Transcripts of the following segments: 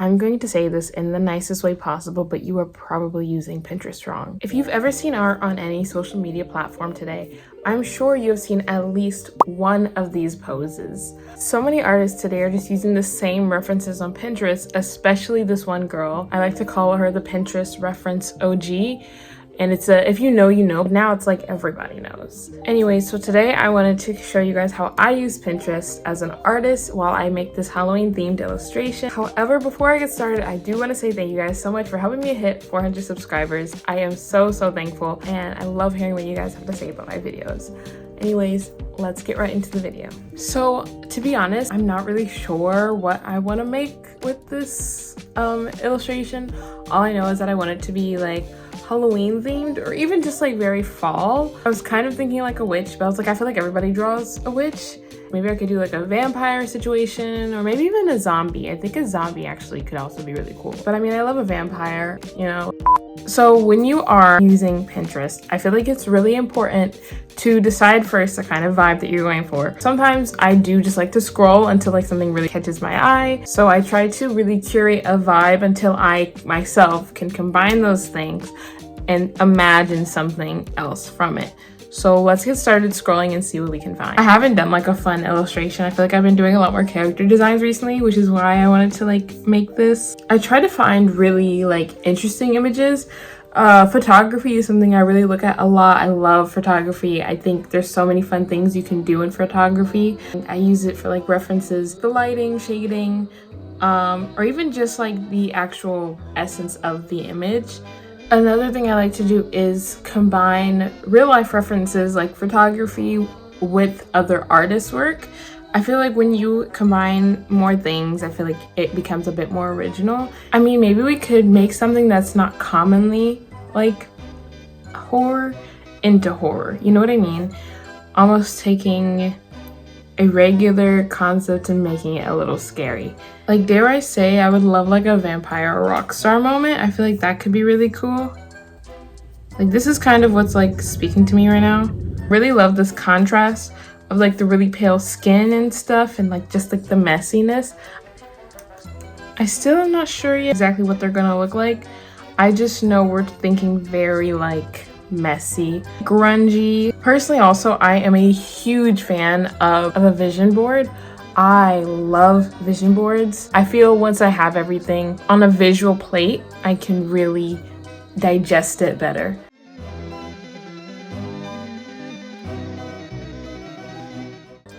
I'm going to say this in the nicest way possible, but you are probably using Pinterest wrong. If you've ever seen art on any social media platform today, I'm sure you have seen at least one of these poses. So many artists today are just using the same references on Pinterest, especially this one girl. I like to call her the Pinterest reference OG. And it's if you know, you know. Now it's like everybody knows. Anyway, so today I wanted to show you guys how I use Pinterest as an artist while I make this Halloween themed illustration. However, before I get started, I do want to say thank you guys so much for helping me hit 400 subscribers. I am so thankful, and I love hearing what you guys have to say about my videos. Anyways, let's get right into the video. So to be honest, I'm not really sure what I want to make with this illustration. All I know is that I want it to be like Halloween themed, or even just like very fall. I was kind of thinking like a witch, but I was like, I feel like everybody draws a witch. Maybe I could do like a vampire situation, or maybe even a zombie. I think a zombie actually could also be really cool. But I mean, I love a vampire, you know. So when you are using Pinterest, I feel like it's really important to decide first the kind of vibe that you're going for. Sometimes I do just like to scroll until like something really catches my eye. So I try to really curate a vibe until I myself can combine those things and imagine something else from it. So let's get started scrolling and see what we can find. I haven't done like a fun illustration. I feel like I've been doing a lot more character designs recently, which is why I wanted to like make this. I try to find really like interesting images. Photography is something I really look at a lot. I love photography. I think there's so many fun things you can do in photography. I use it for like references, the lighting, shading, or even just like the actual essence of the image. Another thing I like to do is combine real life references like photography with other artists' work. I feel like when you combine more things, I feel like it becomes a bit more original. I mean, maybe we could make something that's not commonly like horror into horror. You know what I mean? Almost taking a regular concept and making it a little scary. Like, dare I say, I would love like a vampire rock star moment. I feel like that could be really cool. Like, this is kind of what's like speaking to me right now. Really love this contrast of like the really pale skin and stuff, and like just like the messiness. I still am not sure yet exactly what they're gonna look like. I just know we're thinking very like messy, grungy. Personally, also, I am a huge fan of a vision board. I love vision boards. I feel once I have everything on a visual plate, I can really digest it better.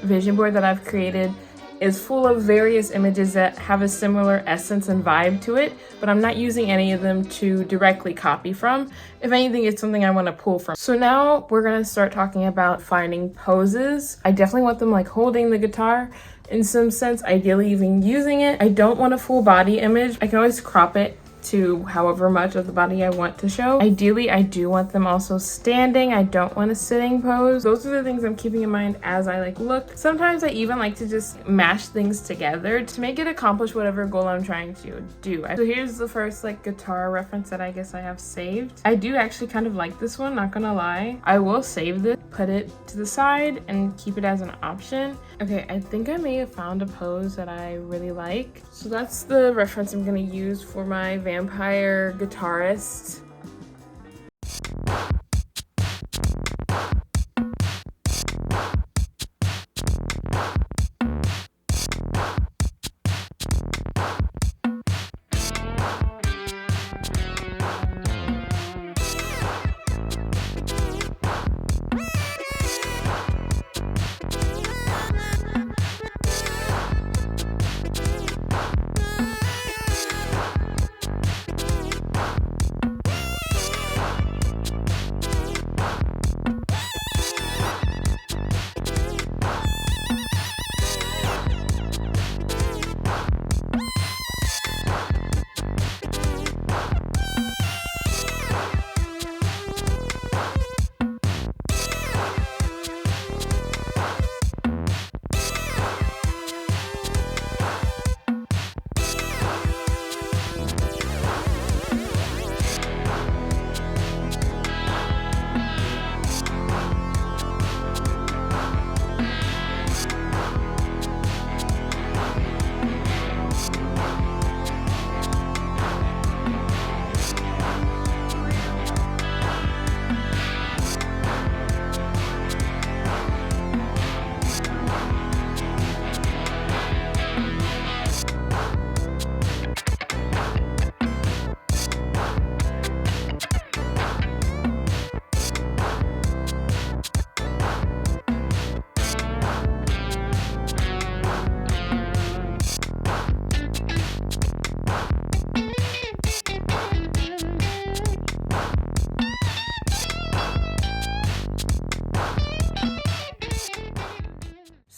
Vision board that I've created is full of various images that have a similar essence and vibe to it, but I'm not using any of them to directly copy from. If anything, it's something I want to pull from. So now we're gonna start talking about finding poses. I definitely want them like holding the guitar in some sense, ideally even using it. I don't want a full body image. I can always crop it to however much of the body I want to show. Ideally, I do want them also standing. I don't want a sitting pose. Those are the things I'm keeping in mind as I like look. Sometimes I even like to just mash things together to make it accomplish whatever goal I'm trying to do. So here's the first like guitar reference that I guess I have saved. I do actually kind of like this one, not gonna lie. I will save this, put it to the side, and keep it as an option. Okay, I think I may have found a pose that I really like. So that's the reference I'm gonna use for my vampire guitarist.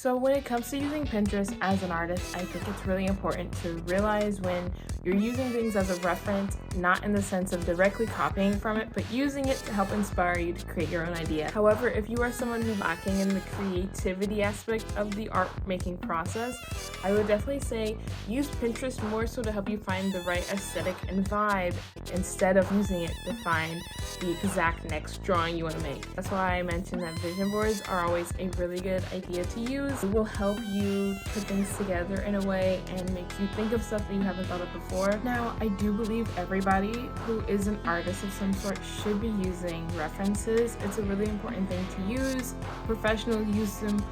So when it comes to using Pinterest as an artist, I think it's really important to realize when you're using things as a reference, not in the sense of directly copying from it, but using it to help inspire you to create your own idea. However, if you are someone who's lacking in the creativity aspect of the art making process, I would definitely say use Pinterest more so to help you find the right aesthetic and vibe instead of using it to find the exact next drawing you want to make. That's why I mentioned that vision boards are always a really good idea to use. It will help you put things together in a way and make you think of stuff that you haven't thought of before. Now, I do believe everybody who is an artist of some sort should be using references. It's a really important thing to use. Professionals use them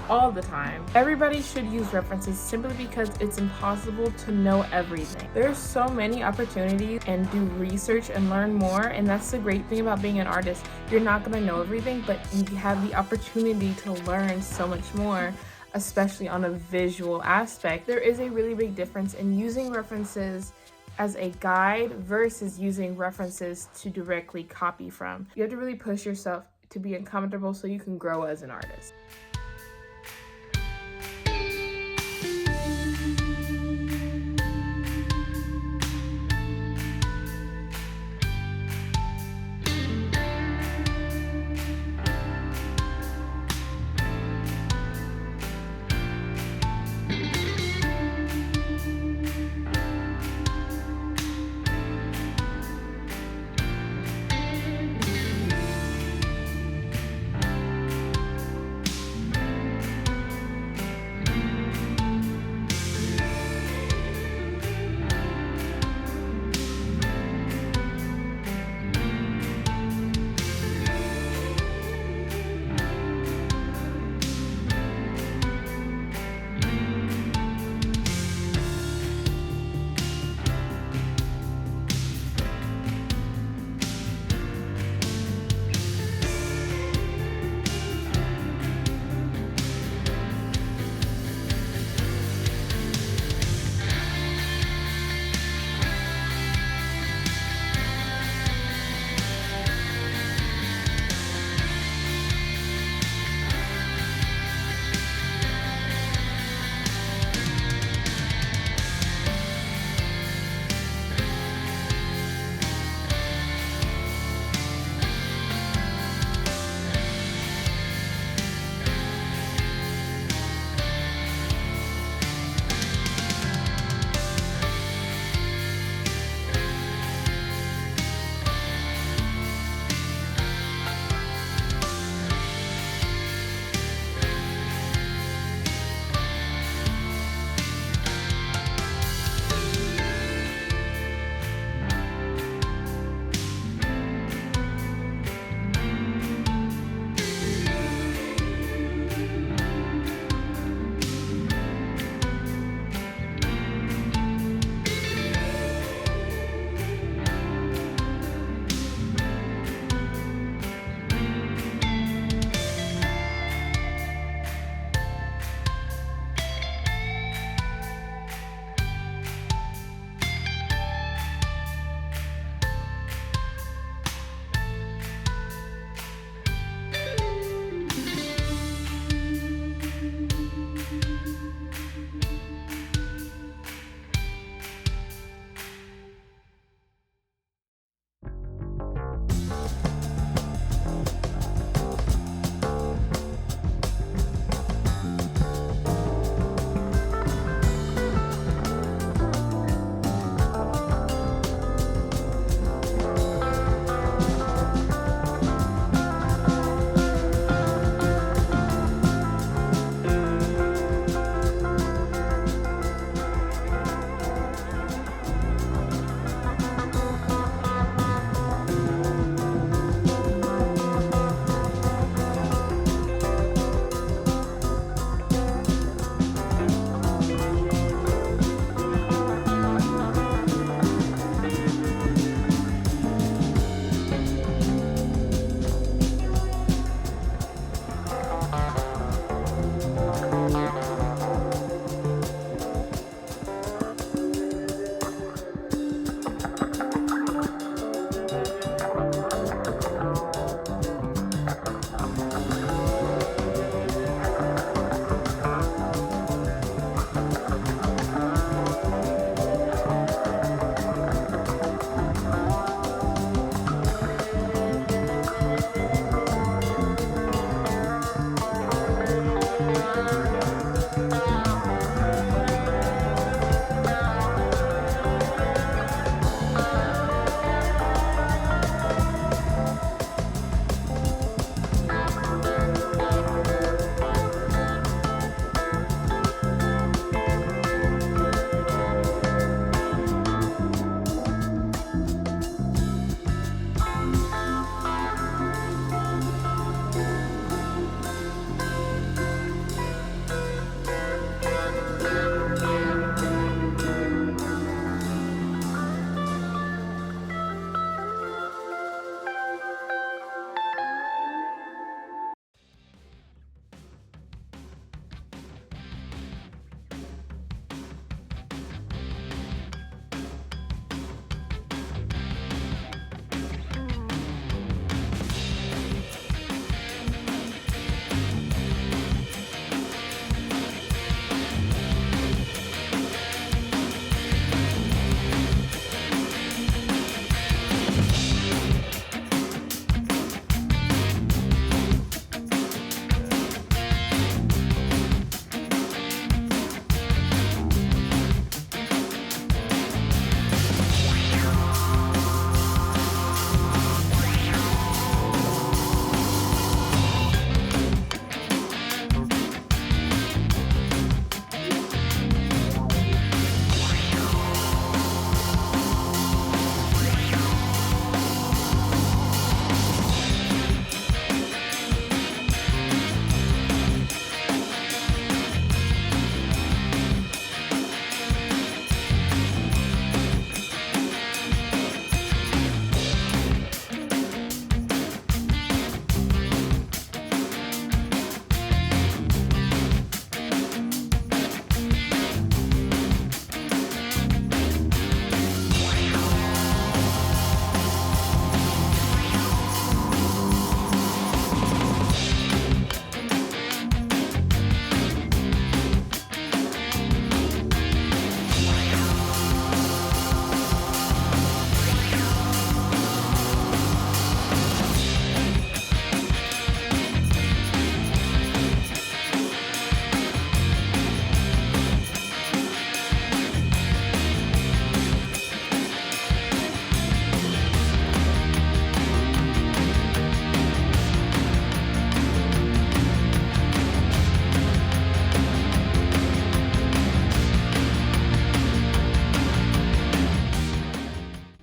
all the time. Everybody should use references simply because it's impossible to know everything. There's so many opportunities and do research and learn more, and that's the great thing about being an artist. You're not going to know everything, but you have the opportunity to learn so much more, especially on a visual aspect. There is a really big difference in using references as a guide versus using references to directly copy from. You have to really push yourself to be uncomfortable so you can grow as an artist.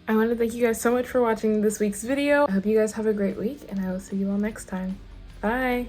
I want to thank you guys so much for watching this week's video. I hope you guys have a great week, and I will see you all next time. Bye!